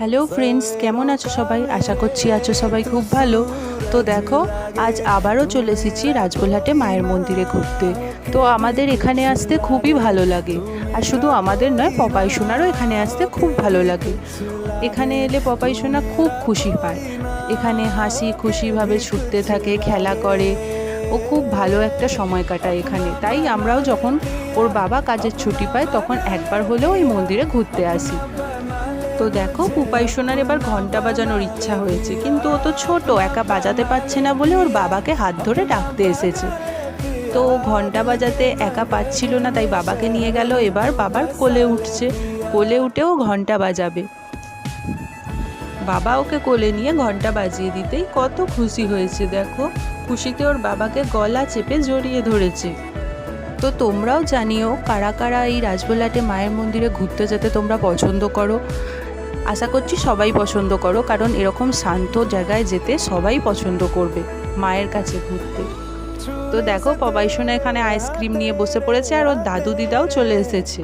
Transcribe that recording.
Hello friends, কেমন আছো সবাই? আশা করছি আছো সবাই খুব ভালো। তো দেখো, আজ আবারও চলে এসেছি রাজবলহাটে মায়ের মন্দিরে ঘুরতে। তো আমাদের এখানে আসতে খুবই ভালো লাগে, আর শুধু আমাদের নয়, পপাই সোনারও এখানে আসতে খুব ভালো লাগে। এখানে এলে পপাই সোনা খুব খুশি পায়। এখানে হাসি খুশিভাবে ছুটতে থাকে, খেলা করে, ও খুব ভালো একটা সময় কাটায় এখানে। তাই আমরাও যখন ওর বাবা কাজের ছুটি পায় তখন একবার হলেও এই মন্দিরে ঘুরতে আসি। তো দেখো, পুপাই সোনার এবার ঘন্টা বাজানোর ইচ্ছা হয়েছে, কিন্তু ও তো ছোট, একা বাজাতে পারছে না বলে ওর বাবাকে হাত ধরে ডাকতে এসেছে। তো ও ঘন্টা বাজাতে একা পাচ্ছিল না, তাই বাবাকে নিয়ে গেল। এবার বাবার কোলে উঠছে, কোলে উঠেও ঘন্টা বাজাবে। বাবা ওকে কোলে নিয়ে ঘন্টা বাজিয়ে দিতেই কত খুশি হয়েছে দেখো। খুশিতে ওর বাবাকে গলা চেপে জড়িয়ে ধরেছে। তো তোমরাও জানিও কারা কারা এই রাজবলহাটে মায়ের মন্দিরে ঘুরতে যেতে তোমরা পছন্দ করো। আশা করছি সবাই পছন্দ করো, কারণ এরকম শান্ত জায়গায় যেতে সবাই পছন্দ করবে মায়ের কাছে ঘুরতে। তো দেখো, পপাই সোনা এখানে আইসক্রিম নিয়ে বসে পড়েছে, আর ওর দাদু দিদাও চলে এসেছে।